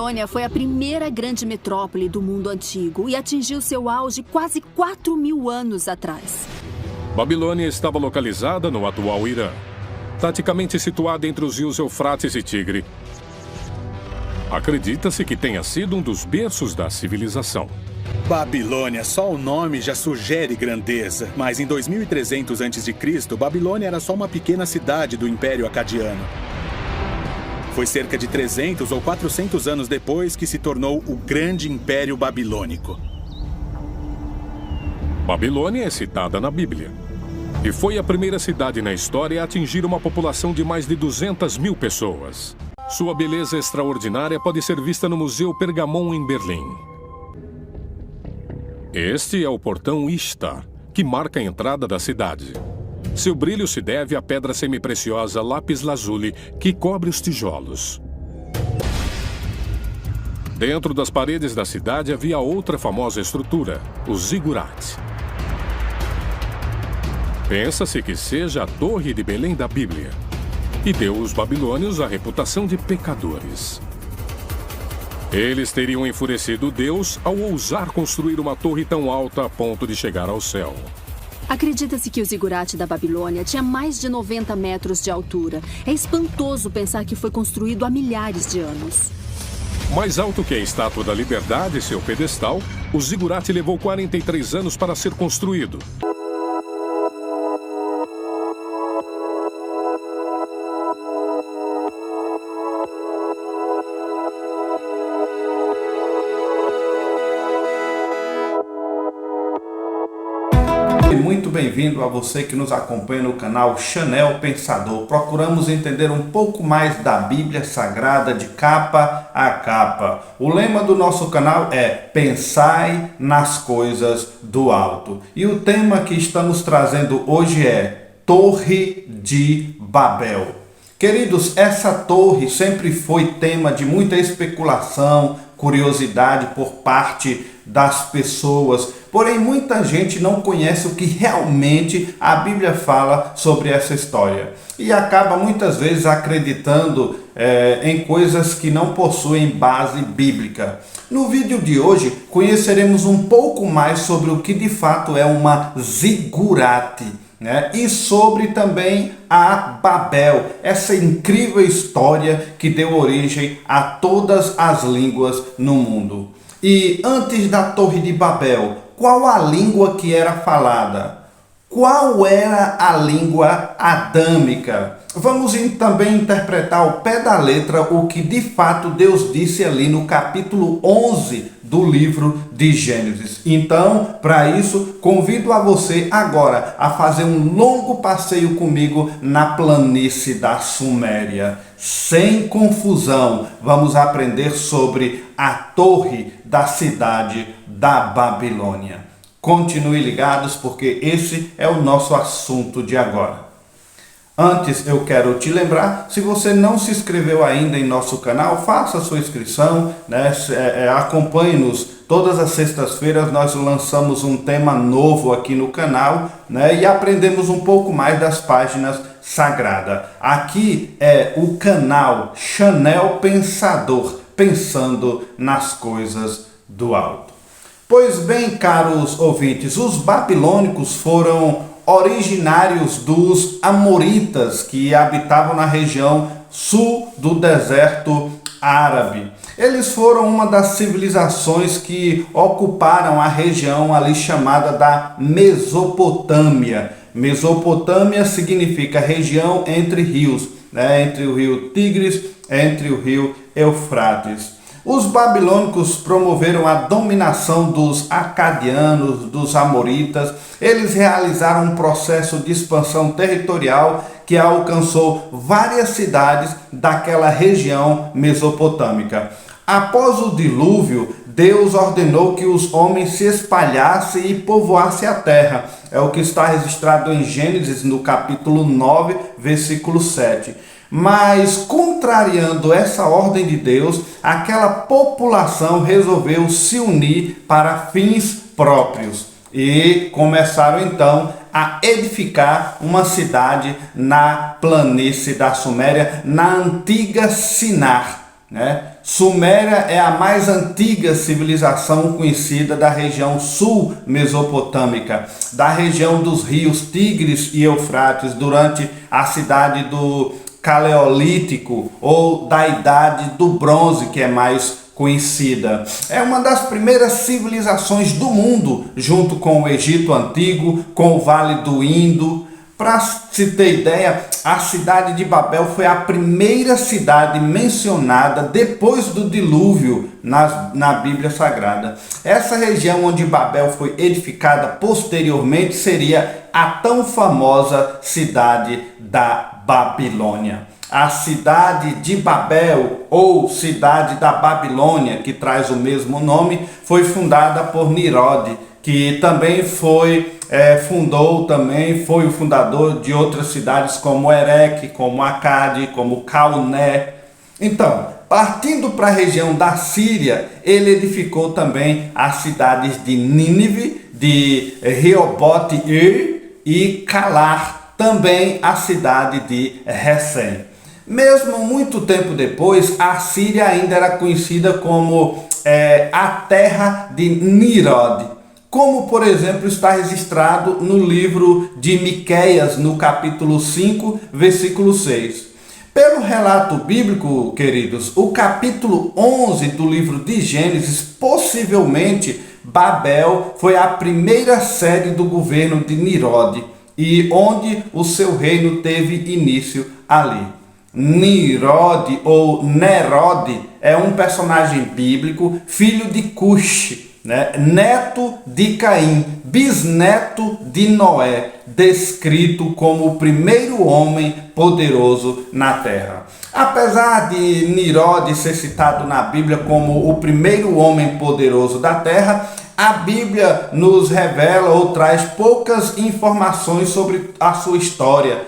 Babilônia foi a primeira grande metrópole do mundo antigo e atingiu seu auge quase 4.000 anos atrás. Babilônia estava localizada no atual Irã, taticamente situada entre os rios Eufrates e Tigre. Acredita-se que tenha sido um dos berços da civilização. Babilônia, só o nome já sugere grandeza. Mas em 2300 a.C., Babilônia era só uma pequena cidade do Império Acadiano. Foi cerca de 300 ou 400 anos depois que se tornou o Grande Império Babilônico. Babilônia é citada na Bíblia e foi a primeira cidade na história a atingir uma população de mais de 200 mil pessoas. Sua beleza extraordinária pode ser vista no Museu Pergamon, em Berlim. Este é o portão Ishtar, que marca a entrada da cidade. Seu brilho se deve à pedra semipreciosa lápis lazuli que cobre os tijolos. Dentro das paredes da cidade havia outra famosa estrutura, o zigurate. Pensa-se que seja a Torre de Belém da Bíblia, e deu aos babilônios a reputação de pecadores. Eles teriam enfurecido Deus ao ousar construir uma torre tão alta a ponto de chegar ao céu. Acredita-se que o zigurate da Babilônia tinha mais de 90 metros de altura. É espantoso pensar que foi construído há milhares de anos. Mais alto que a Estátua da Liberdade e seu pedestal, o zigurate levou 43 anos para ser construído. Muito bem-vindo a você que nos acompanha no canal Chanel Pensador. Procuramos entender um pouco mais da Bíblia Sagrada de capa a capa. O lema do nosso canal é Pensai nas coisas do alto. E o tema que estamos trazendo hoje é Torre de Babel. Queridos, essa torre sempre foi tema de muita especulação, curiosidade por parte das pessoas. Porém, muita gente não conhece o que realmente a Bíblia fala sobre essa história. E acaba muitas vezes acreditando em coisas que não possuem base bíblica. No vídeo de hoje, conheceremos um pouco mais sobre o que de fato é uma zigurate, né? E sobre também a Babel, essa incrível história que deu origem a todas as línguas no mundo. E antes da Torre de Babel, qual a língua que era falada? Qual era a língua adâmica? Vamos também interpretar ao pé da letra o que de fato Deus disse ali no capítulo 11 do livro de Gênesis. Então, para isso, convido a você agora a fazer um longo passeio comigo na planície da Suméria. Sem confusão, vamos aprender sobre a torre da cidade da Babilônia. Continue ligados porque esse é o nosso assunto de agora. Antes eu quero te lembrar, se você não se inscreveu ainda em nosso canal, faça a sua inscrição, né? Acompanhe-nos todas as sextas-feiras, nós lançamos um tema novo aqui no canal, né? E aprendemos um pouco mais das páginas sagradas. Aqui é o canal Chanel Pensador, pensando nas coisas do alto. Pois bem, caros ouvintes, os babilônicos foram originários dos amoritas que habitavam na região sul do deserto árabe. Eles foram uma das civilizações que ocuparam a região ali chamada da Mesopotâmia. Mesopotâmia significa região entre rios, né? Entre o rio Tigres, entre o rio Eufrates. Os babilônicos promoveram a dominação dos acadianos, dos amoritas. Eles realizaram um processo de expansão territorial que alcançou várias cidades daquela região mesopotâmica. Após o dilúvio, Deus ordenou que os homens se espalhassem e povoassem a terra. É o que está registrado em Gênesis, no capítulo 9, versículo 7. Mas, contrariando essa ordem de Deus, aquela população resolveu se unir para fins próprios. E começaram então a edificar uma cidade na planície da Suméria, na antiga Sinar, né? Suméria é a mais antiga civilização conhecida da região sul mesopotâmica, da região dos rios Tigres e Eufrates, durante a cidade do Paleolítico ou da Idade do Bronze, que é mais conhecida. É uma das primeiras civilizações do mundo, junto com o Egito Antigo, com o Vale do Indo. Para se ter ideia, a cidade de Babel foi a primeira cidade mencionada depois do dilúvio na Bíblia Sagrada. Essa região onde Babel foi edificada posteriormente seria a tão famosa cidade da Babilônia. A cidade de Babel, ou cidade da Babilônia, que traz o mesmo nome, foi fundada por Nimrod, que também foi o fundador de outras cidades como Ereque, como Acade, como Calné. Então, partindo para a região da Síria, ele edificou também as cidades de Nínive, de Reobote-ir e Calar, também a cidade de Recém. Mesmo muito tempo depois, a Síria ainda era conhecida como a terra de Nimrod, como, por exemplo, está registrado no livro de Miqueias, no capítulo 5, versículo 6. Pelo relato bíblico, queridos, o capítulo 11 do livro de Gênesis, possivelmente Babel foi a primeira sede do governo de Nimrod, e onde o seu reino teve início ali. Nimrod ou Nerod é um personagem bíblico, filho de Cush, neto de Caim, bisneto de Noé, descrito como o primeiro homem poderoso na terra. Apesar de Nimrod ser citado na Bíblia como o primeiro homem poderoso da terra, a Bíblia nos revela ou traz poucas informações sobre a sua história,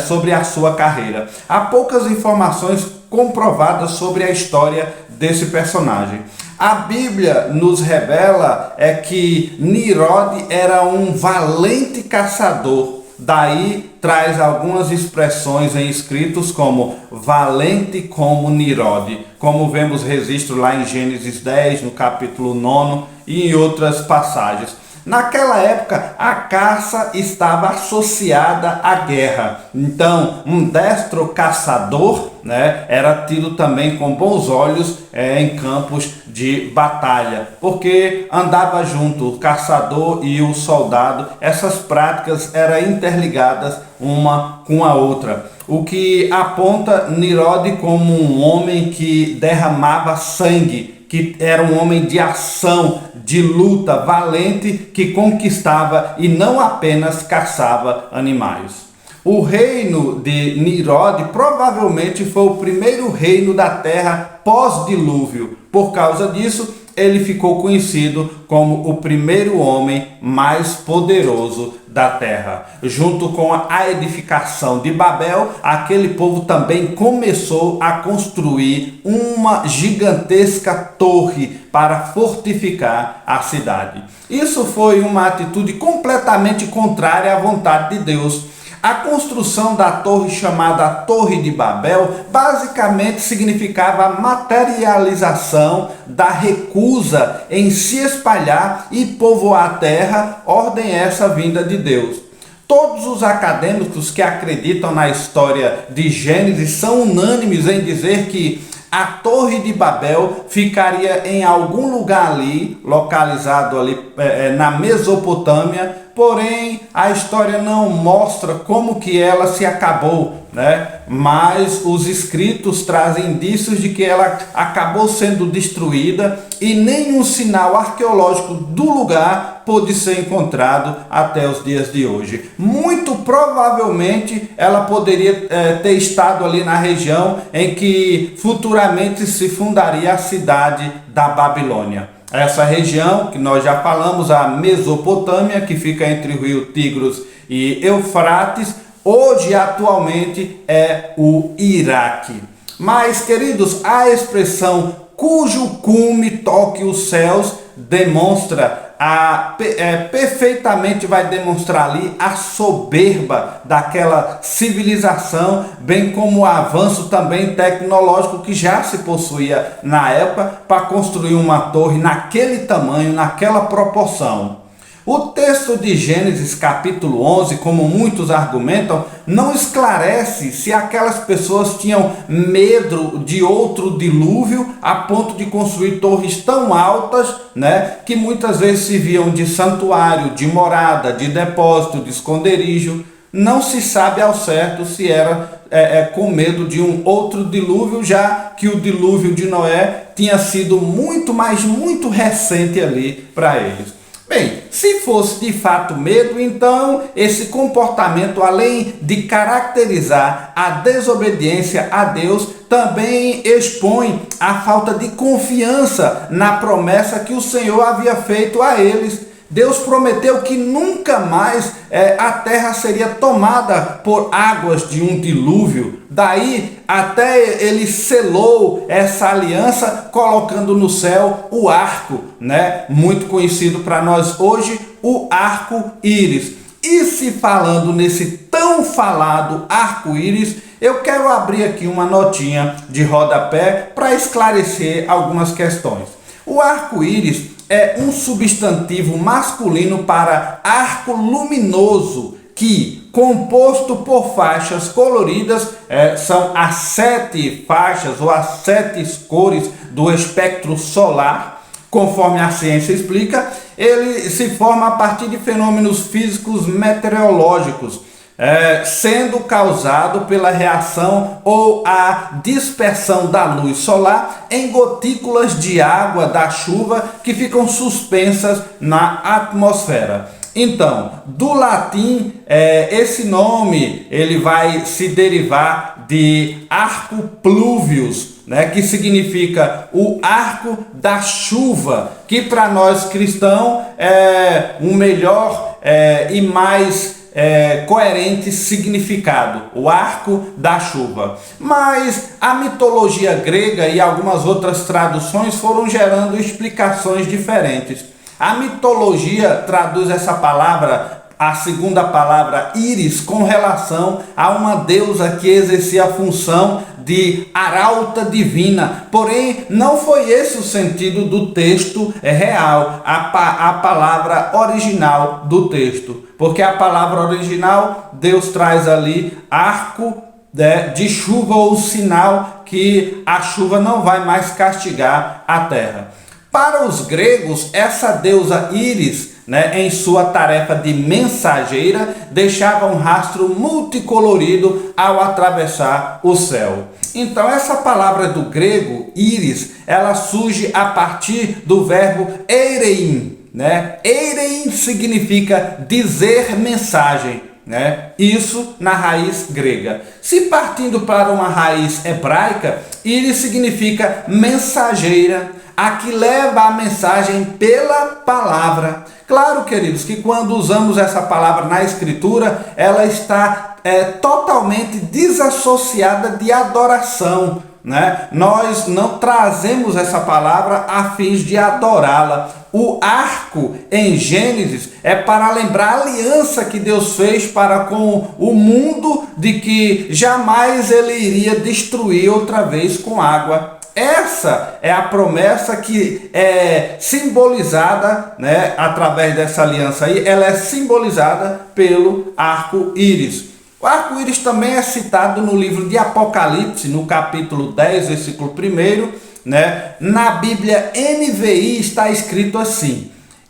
sobre a sua carreira. Há poucas informações comprovadas sobre a história desse personagem. A Bíblia nos revela que Nimrod era um valente caçador. Daí traz algumas expressões em escritos como valente como Nimrod, como vemos registro lá em Gênesis 10, no capítulo 9 e em outras passagens. Naquela época, a caça estava associada à guerra. Então, um destro caçador, era tido também com bons olhos em campos de batalha, porque andava junto o caçador e o soldado. Essas práticas eram interligadas uma com a outra, o que aponta Nimrod como um homem que derramava sangue, que era um homem de ação, de luta, valente, que conquistava e não apenas caçava animais. O reino de Nimrod provavelmente foi o primeiro reino da terra pós-dilúvio. Por causa disso, ele ficou conhecido como o primeiro homem mais poderoso da terra. Junto com a edificação de Babel, aquele povo também começou a construir uma gigantesca torre para fortificar a cidade. Isso foi uma atitude completamente contrária à vontade de Deus. A construção da torre, chamada Torre de Babel, basicamente significava a materialização da recusa em se espalhar e povoar a terra, ordem essa vinda de Deus. Todos os acadêmicos que acreditam na história de Gênesis são unânimes em dizer que a Torre de Babel ficaria em algum lugar ali, localizado ali na Mesopotâmia, porém a história não mostra como que ela se acabou, mas os escritos trazem indícios de que ela acabou sendo destruída e nenhum sinal arqueológico do lugar pôde ser encontrado até os dias de hoje. Muito provavelmente ela poderia ter estado ali na região em que futuramente se fundaria a cidade da Babilônia. Essa região que nós já falamos, a Mesopotâmia, que fica entre o rio Tigros e Eufrates, hoje atualmente é o Iraque. Mas, queridos, a expressão cujo cume toque os céus demonstra perfeitamente vai demonstrar ali a soberba daquela civilização, bem como o avanço também tecnológico que já se possuía na época para construir uma torre naquele tamanho, naquela proporção. O texto de Gênesis capítulo 11, como muitos argumentam, não esclarece se aquelas pessoas tinham medo de outro dilúvio a ponto de construir torres tão altas, que muitas vezes serviam de santuário, de morada, de depósito, de esconderijo. Não se sabe ao certo se era com medo de um outro dilúvio, já que o dilúvio de Noé tinha sido muito recente ali para eles. Bem, se fosse de fato medo, então esse comportamento, além de caracterizar a desobediência a Deus, também expõe a falta de confiança na promessa que o Senhor havia feito a eles. Deus prometeu que nunca mais a terra seria tomada por águas de um dilúvio. Daí até ele selou essa aliança colocando no céu o arco, muito conhecido para nós hoje, o arco-íris. E se falando nesse tão falado arco-íris, eu quero abrir aqui uma notinha de rodapé para esclarecer algumas questões. O arco-íris é um substantivo masculino para arco luminoso que, composto por faixas coloridas, são as 7 faixas ou as 7 cores do espectro solar, conforme a ciência explica. Ele se forma a partir de fenômenos físicos meteorológicos, sendo causado pela reação ou a dispersão da luz solar em gotículas de água da chuva que ficam suspensas na atmosfera. Então, do latim, esse nome ele vai se derivar de arco pluvius, que significa o arco da chuva, que para nós cristãos é um melhor e mais coerente significado, o arco da chuva. Mas a mitologia grega e algumas outras traduções foram gerando explicações diferentes. A mitologia traduz essa palavra, a segunda palavra íris, com relação a uma deusa que exercia a função de arauta divina. Porém, não foi esse o sentido do texto real, a palavra original do texto. Porque a palavra original, Deus traz ali arco de chuva, ou sinal que a chuva não vai mais castigar a terra. Para os gregos, essa deusa Íris, em sua tarefa de mensageira, deixava um rastro multicolorido ao atravessar o céu. Então, essa palavra do grego, íris, ela surge a partir do verbo eirein. Eirein significa dizer mensagem. Isso na raiz grega. Se partindo para uma raiz hebraica, íris significa mensageira, a que leva a mensagem pela palavra. Claro, queridos, que quando usamos essa palavra na Escritura, ela está totalmente desassociada de adoração. Nós não trazemos essa palavra a fins de adorá-la. O arco em Gênesis é para lembrar a aliança que Deus fez para com o mundo, de que jamais ele iria destruir outra vez com água. Essa é a promessa que é simbolizada, através dessa aliança aí, ela é simbolizada pelo arco-íris. O arco-íris também é citado no livro de Apocalipse, no capítulo 10, versículo 1, Na Bíblia NVI está escrito assim: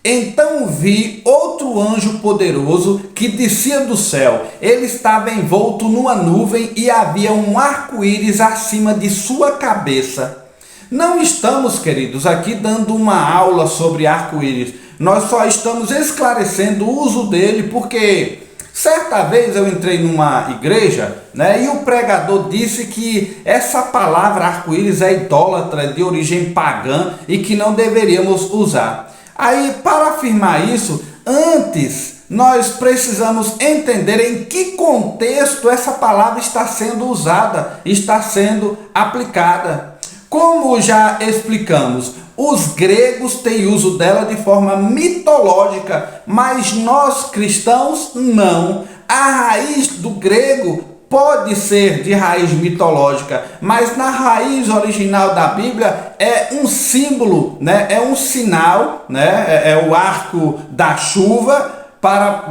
então vi outro anjo poderoso que descia do céu. Ele estava envolto numa nuvem e havia um arco-íris acima de sua cabeça. Não estamos, queridos, aqui dando uma aula sobre arco-íris. Nós só estamos esclarecendo o uso dele, porque certa vez eu entrei numa igreja, e o pregador disse que essa palavra arco-íris é idólatra, de origem pagã, e que não deveríamos usar. Aí, para afirmar isso, antes nós precisamos entender em que contexto essa palavra está sendo usada, está sendo aplicada. Como já explicamos, os gregos têm uso dela de forma mitológica, mas nós cristãos não. A raiz do grego pode ser de raiz mitológica, mas na raiz original da Bíblia é um símbolo, né? É um sinal, né? É o arco da chuva para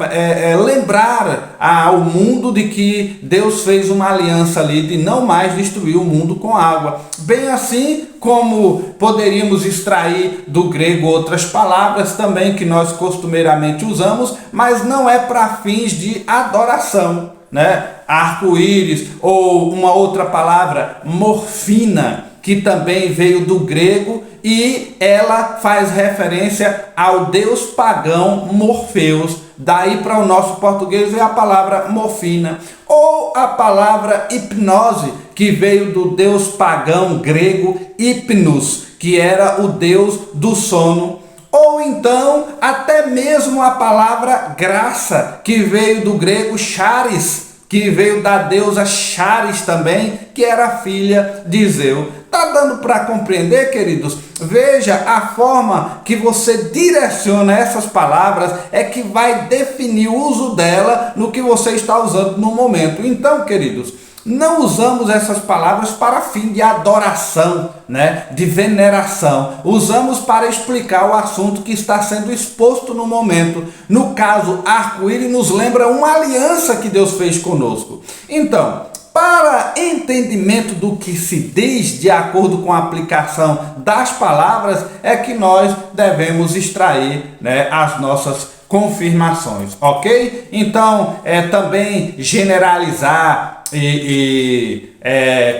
lembrar ao mundo de que Deus fez uma aliança ali de não mais destruir o mundo com água. Bem assim como poderíamos extrair do grego outras palavras também que nós costumeiramente usamos, mas não é para fins de adoração, né? Arco-íris, ou uma outra palavra, morfina, que também veio do grego e ela faz referência ao deus pagão Morfeus. Daí para o nosso português é a palavra morfina, ou a palavra hipnose, que veio do deus pagão grego Hipnos, que era o deus do sono. Ou então até mesmo a palavra graça, que veio do grego charis, que veio da deusa Charis também, que era filha de Zeu. Tá dando para compreender, queridos? Veja, a forma que você direciona essas palavras é que vai definir o uso dela no que você está usando no momento. Então, queridos, não usamos essas palavras para fim de adoração, né? De veneração. Usamos para explicar o assunto que está sendo exposto no momento. No caso, arco-íris nos lembra uma aliança que Deus fez conosco. Então, para entendimento do que se diz de acordo com a aplicação das palavras, é que nós devemos extrair, né, as nossas confirmações, ok? Então, também generalizar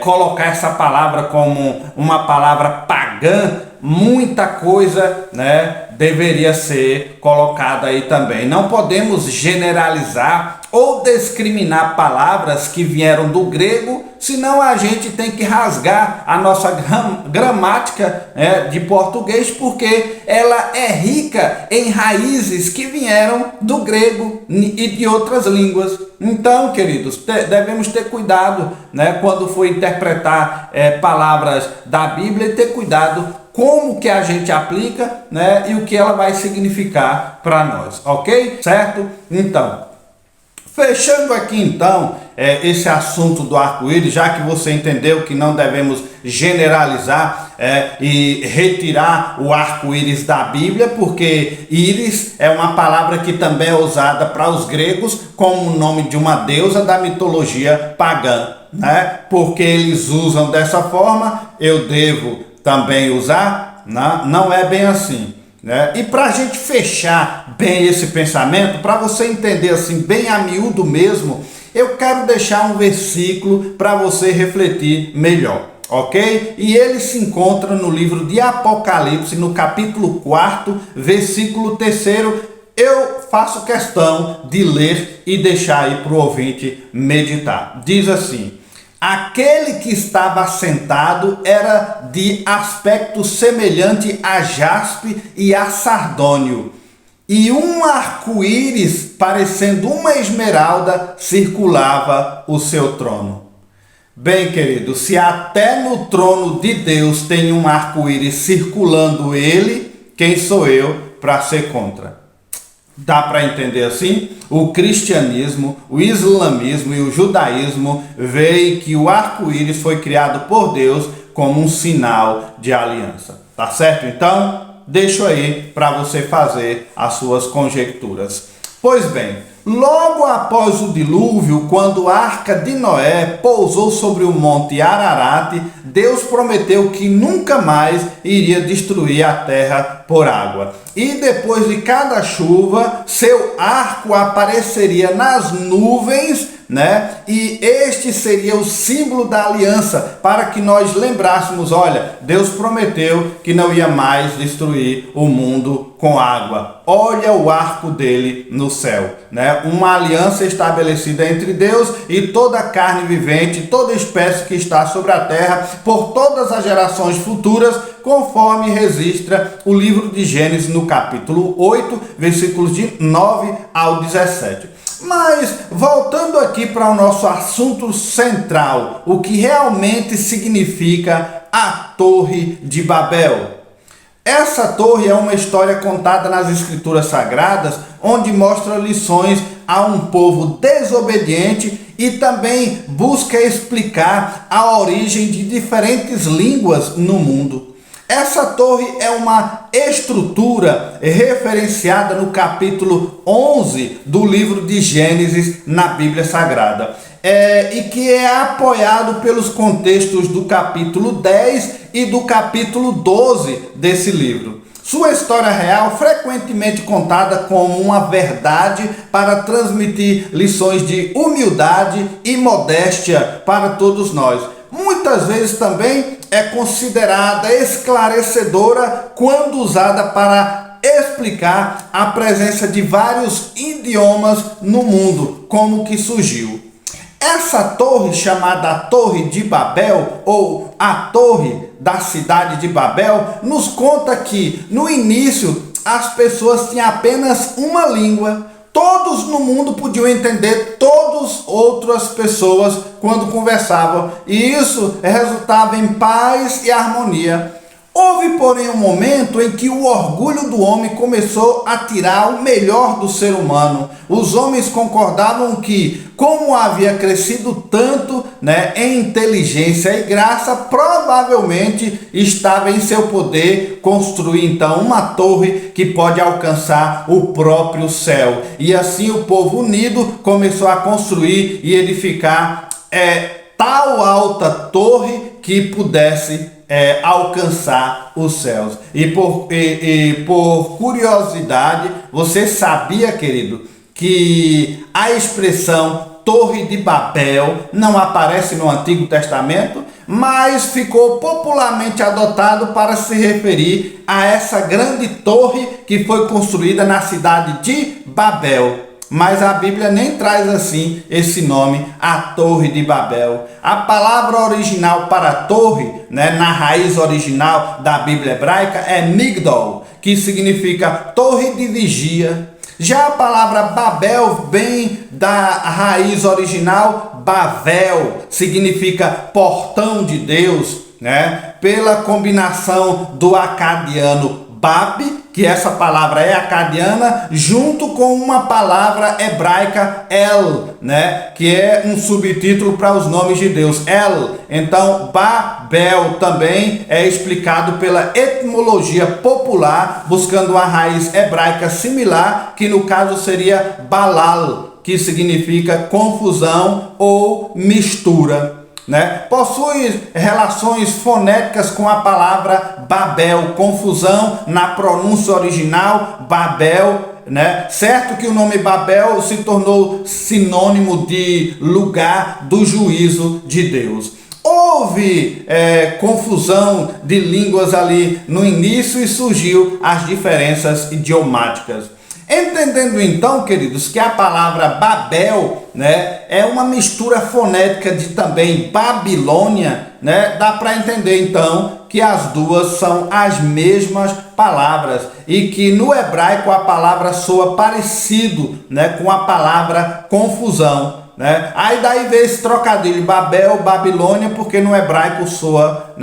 colocar essa palavra como uma palavra pagã, muita coisa, né, deveria ser colocada aí também. Não podemos generalizar ou discriminar palavras que vieram do grego, senão a gente tem que rasgar a nossa gramática, de português, porque ela é rica em raízes que vieram do grego e de outras línguas. Então, queridos, devemos ter cuidado, né, quando for interpretar palavras da Bíblia, e ter cuidado como que a gente aplica, né, e o que ela vai significar para nós, ok? Certo? Então, fechando aqui então esse assunto do arco-íris, já que você entendeu que não devemos generalizar e retirar o arco-íris da Bíblia, porque íris é uma palavra que também é usada para os gregos como o nome de uma deusa da mitologia pagã, né? Porque eles usam dessa forma, eu devo também usar? Não é bem assim, né? E para a gente fechar bem esse pensamento, para você entender assim bem a miúdo mesmo, eu quero deixar um versículo para você refletir melhor, ok? E ele se encontra no livro de Apocalipse, no capítulo 4, versículo 3. Eu faço questão de ler e deixar aí para o ouvinte meditar. Diz assim: aquele que estava sentado era de aspecto semelhante a jaspe e a sardônio, e um arco-íris, parecendo uma esmeralda, circulava o seu trono. Bem, querido, se até no trono de Deus tem um arco-íris circulando ele, quem sou eu para ser contra? Dá para entender assim? O cristianismo, o islamismo e o judaísmo veem que o arco-íris foi criado por Deus como um sinal de aliança. Tá certo? Então, deixo aí para você fazer as suas conjecturas. Pois bem, logo após o dilúvio, quando a arca de Noé pousou sobre o monte Ararat, Deus prometeu que nunca mais iria destruir a terra por água. E depois de cada chuva, seu arco apareceria nas nuvens, né? E este seria o símbolo da aliança, para que nós lembrássemos, olha, Deus prometeu que não ia mais destruir o mundo com água. Olha o arco dele no céu, né? Uma aliança estabelecida entre Deus e toda a carne vivente, toda espécie que está sobre a terra, por todas as gerações futuras, conforme registra o livro de Gênesis no capítulo 8, versículos de 9 ao 17. Mas, voltando aqui para o nosso assunto central, o que realmente significa a Torre de Babel? Essa torre é uma história contada nas Escrituras Sagradas, onde mostra lições a um povo desobediente e também busca explicar a origem de diferentes línguas no mundo. Essa torre é uma estrutura referenciada no capítulo 11 do livro de Gênesis na Bíblia Sagrada, e que é apoiado pelos contextos do capítulo 10 e do capítulo 12 desse livro. Sua história real, frequentemente contada como uma verdade para transmitir lições de humildade e modéstia para todos nós. Muitas vezes também é considerada esclarecedora quando usada para explicar a presença de vários idiomas no mundo, como que surgiu. Essa torre, chamada Torre de Babel, ou a Torre da Cidade de Babel, nos conta que, no início, as pessoas tinham apenas uma língua. Todos no mundo podiam entender todas outras pessoas quando conversavam, e isso resultava em paz e harmonia. Houve, porém, um momento em que o orgulho do homem começou a tirar o melhor do ser humano. Os homens concordavam que, como havia crescido tanto, em inteligência e graça, provavelmente estava em seu poder construir então uma torre que pode alcançar o próprio céu. E assim o povo unido começou a construir e edificar tal alta torre que pudesse alcançar os céus. E por curiosidade, você sabia, querido, que a expressão Torre de Babel não aparece no Antigo Testamento, mas ficou popularmente adotado para se referir a essa grande torre que foi construída na cidade de Babel. Mas a Bíblia nem traz assim esse nome, a Torre de Babel. A palavra original para torre, na raiz original da Bíblia hebraica, é Migdol, que significa torre de vigia. Já a palavra Babel vem da raiz original Bavel, significa portão de Deus, pela combinação do acadiano Bab, que essa palavra é acadiana, junto com uma palavra hebraica El, que é um subtítulo para os nomes de Deus, El. Então, Babel também é explicado pela etimologia popular, buscando uma raiz hebraica similar, que no caso seria Balal, que significa confusão ou mistura. Possui relações fonéticas com a palavra Babel, confusão na pronúncia original, Babel, Certo que o nome Babel se tornou sinônimo de lugar do juízo de Deus. Houve confusão de línguas ali no início e surgiu as diferenças idiomáticas. Entendendo então, queridos, que a palavra Babel, é uma mistura fonética de também Babilônia, dá para entender então que as duas são as mesmas palavras e que no hebraico a palavra soa parecido, com a palavra confusão. Aí daí veio esse trocadilho Babel, Babilônia, porque no hebraico soa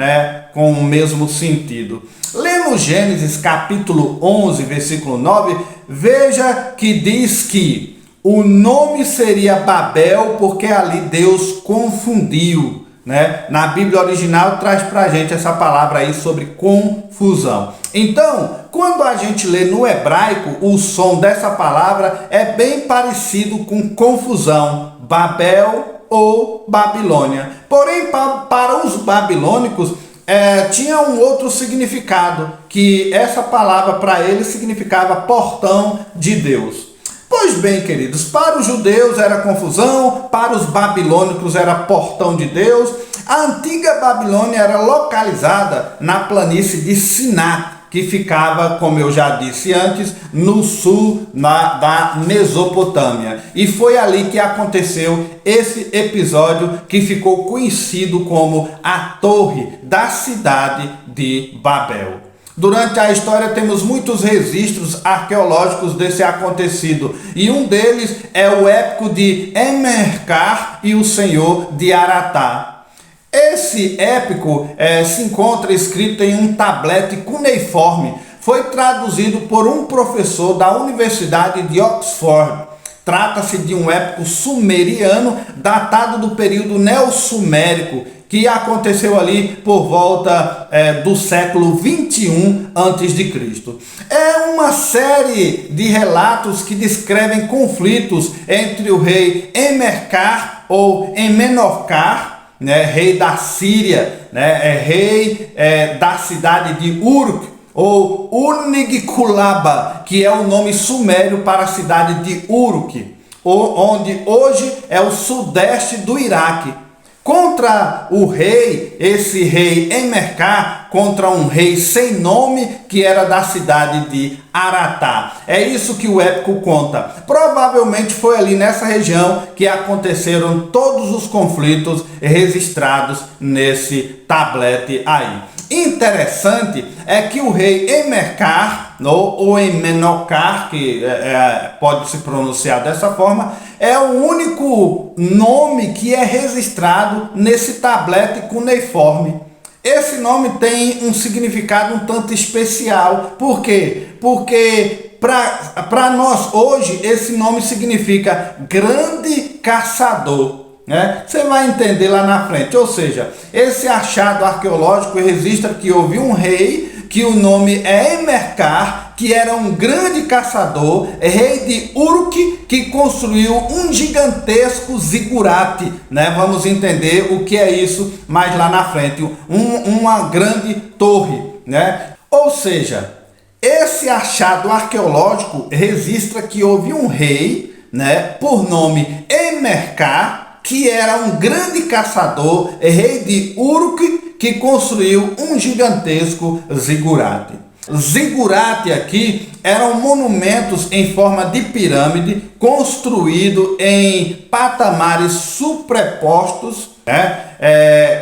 com o mesmo sentido. Lendo Gênesis capítulo 11, versículo 9, veja que diz que o nome seria Babel porque ali Deus confundiu. Na Bíblia original traz pra gente essa palavra aí sobre confusão. Então, quando a gente lê no hebraico, o som dessa palavra é bem parecido com confusão, Babel ou Babilônia. Porém, para os babilônicos, tinha um outro significado, que essa palavra para eles significava portão de Deus. Pois bem, queridos, para os judeus era confusão, para os babilônicos era portão de Deus. A antiga Babilônia era localizada na planície de Siná, que ficava, como eu já disse antes, no sul da Mesopotâmia. E foi ali que aconteceu esse episódio que ficou conhecido como a Torre da Cidade de Babel. Durante a história temos muitos registros arqueológicos desse acontecido, e um deles é o épico de Emerkar e o Senhor de Aratá. Esse épico se encontra escrito em um tablete cuneiforme. Foi traduzido por um professor da Universidade de Oxford. Trata-se de um épico sumeriano datado do período neossumérico, que aconteceu ali por volta do século 21 a.C. É uma série de relatos que descrevem conflitos entre o rei Emerkar ou Emenorkar, né, rei da Síria, né, rei da cidade de Uruk, ou Unigkulaba, que é o nome sumério para a cidade de Uruk, onde hoje é o sudeste do Iraque. Contra o rei, esse rei Emerkar, contra um rei sem nome que era da cidade de Aratá. É isso que o épico conta. Provavelmente foi ali nessa região que aconteceram todos os conflitos registrados nesse tablete aí. Interessante é que o rei Emerkar, ou Emenorkar, que pode se pronunciar dessa forma, é o único nome que é registrado nesse tablete cuneiforme. Esse nome tem um significado um tanto especial. Por quê? Porque para nós hoje esse nome significa grande caçador. Você vai entender lá na frente. Ou seja, esse achado arqueológico registra que houve um rei, que o nome é Emerkar, que era um grande caçador, rei de Uruk, que construiu um gigantesco zigurate. Vamos entender o que é isso mais lá na frente. Uma grande torre. Ou seja, esse achado arqueológico registra que houve um rei, por nome Emerkar, que era um grande caçador, rei de Uruk, que construiu um gigantesco zigurate. Zigurate aqui eram monumentos em forma de pirâmide, construído em patamares superpostos,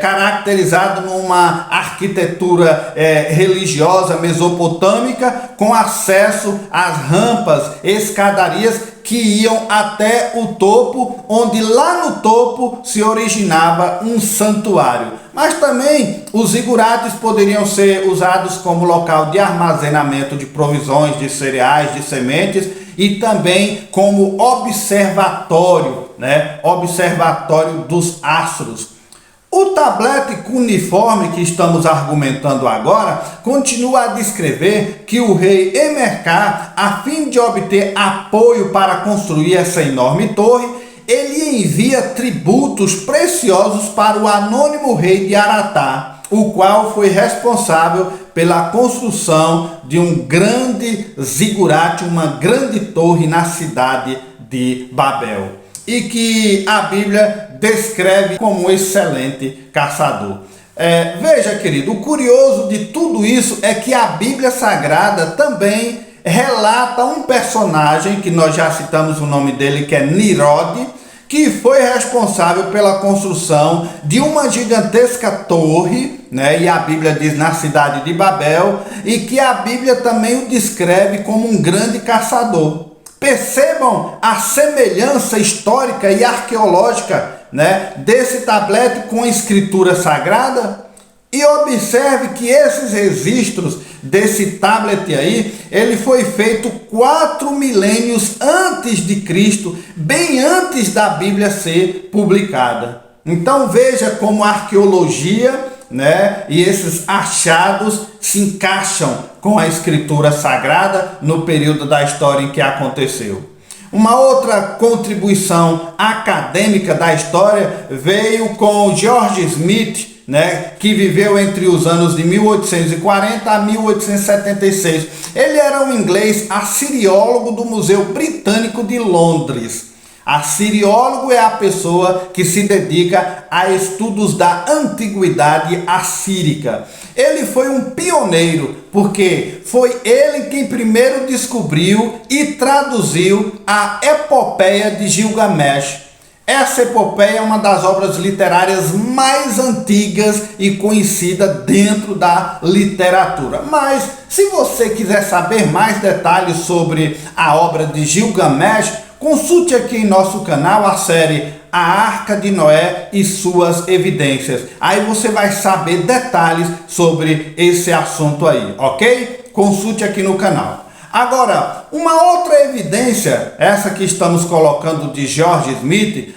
caracterizado numa arquitetura religiosa mesopotâmica, com acesso às rampas, escadarias que iam até o topo, onde lá no topo se originava um santuário. Mas também os zigurates poderiam ser usados como local de armazenamento de provisões, de cereais, de sementes, e também como observatório, observatório dos astros. O tablete cuneiforme que estamos argumentando agora continua a descrever que o rei Emerkar, a fim de obter apoio para construir essa enorme torre, ele envia tributos preciosos para o anônimo rei de Aratá, o qual foi responsável pela construção de um grande zigurate, uma grande torre na cidade de Babel, e que a Bíblia descreve como um excelente caçador. Veja, querido, o curioso de tudo isso é que a Bíblia Sagrada também relata um personagem, que nós já citamos o nome dele, que é Nimrod, que foi responsável pela construção de uma gigantesca torre, e a Bíblia diz na cidade de Babel, e que a Bíblia também o descreve como um grande caçador. Percebam a semelhança histórica e arqueológica, desse tablete com a escritura sagrada. E observe que esses registros desse tablet aí, ele foi feito 4 milênios antes de Cristo, bem antes da Bíblia ser publicada. Então veja como a arqueologia, e esses achados se encaixam com a escritura sagrada no período da história em que aconteceu. Uma outra contribuição acadêmica da história veio com George Smith, que viveu entre os anos de 1840 a 1876. Ele era um inglês assiriólogo do Museu Britânico de Londres. Assiriólogo é a pessoa que se dedica a estudos da antiguidade assírica. Ele foi um pioneiro, porque foi ele quem primeiro descobriu e traduziu a epopeia de Gilgamesh. Essa epopeia é uma das obras literárias mais antigas e conhecida dentro da literatura. Mas, se você quiser saber mais detalhes sobre a obra de Gilgamesh, consulte aqui em nosso canal a série a Arca de Noé e suas evidências. Aí você vai saber detalhes sobre esse assunto aí, ok? Consulte aqui no canal. Agora, uma outra evidência, essa que estamos colocando de George Smith,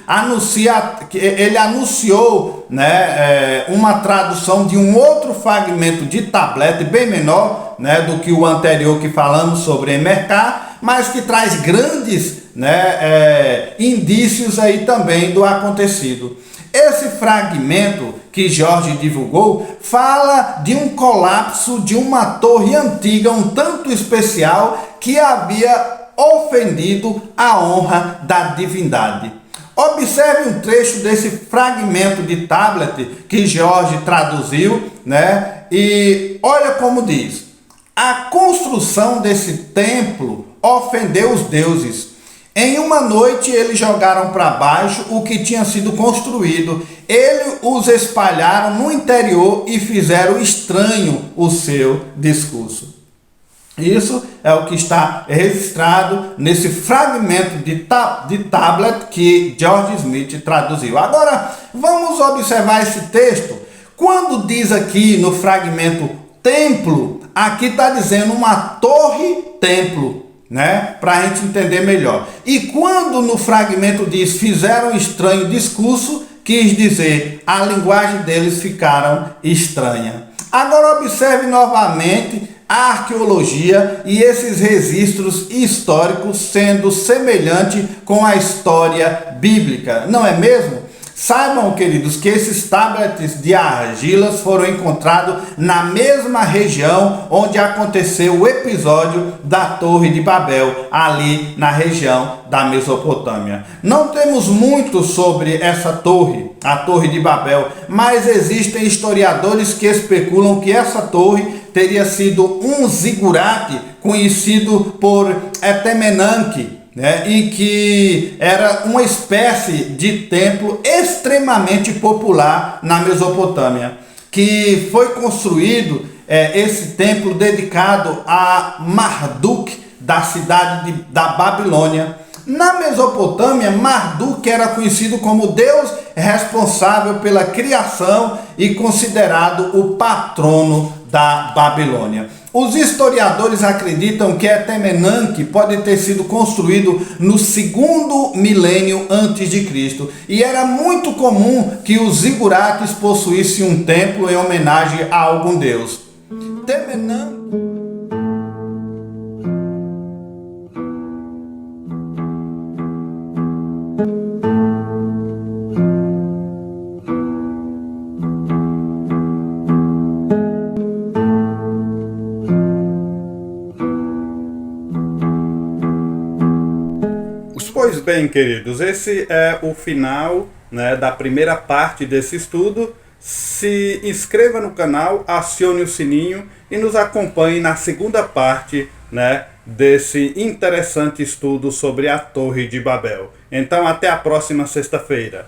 ele anunciou, né, uma tradução de um outro fragmento de tablet bem menor, né, do que o anterior que falamos sobre Emercar, mas que traz grandes, né, indícios aí também do acontecido. Esse fragmento que Jorge divulgou fala de um colapso de uma torre antiga um tanto especial que havia ofendido a honra da divindade. Observe um trecho desse fragmento de tablet que Jorge traduziu, né? E olha como diz: a construção desse templo ofendeu os deuses. Em uma noite eles jogaram para baixo o que tinha sido construído. Eles os espalharam no interior e fizeram estranho o seu discurso. Isso é o que está registrado nesse fragmento de tablet que George Smith traduziu. Agora, vamos observar esse texto. Quando diz aqui no fragmento templo, aqui está dizendo uma torre-templo, né? Para a gente entender melhor. E quando no fragmento diz fizeram estranho discurso, quis dizer a linguagem deles ficaram estranha. Agora observe novamente a arqueologia e esses registros históricos sendo semelhante com a história bíblica, não é mesmo? Saibam, queridos, que esses tablets de argilas foram encontrados na mesma região onde aconteceu o episódio da Torre de Babel, ali na região da Mesopotâmia. Não temos muito sobre essa torre, a Torre de Babel, mas existem historiadores que especulam que essa torre teria sido um zigurate conhecido por Etemenanque, né, e que era uma espécie de templo extremamente popular na Mesopotâmia, que foi construído esse templo dedicado a Marduk, da cidade da Babilônia. Na Mesopotâmia, Marduk era conhecido como Deus responsável pela criação e considerado o patrono da Babilônia. Os historiadores acreditam que Etemenanque pode ter sido construído no 2º milênio antes de Cristo, e era muito comum que os zigurates possuíssem um templo em homenagem a algum deus. Temenanque Pois bem, queridos, esse é o final, né, da primeira parte desse estudo. Se inscreva no canal, acione o sininho e nos acompanhe na segunda parte, né, desse interessante estudo sobre a Torre de Babel. Então, até a próxima sexta-feira.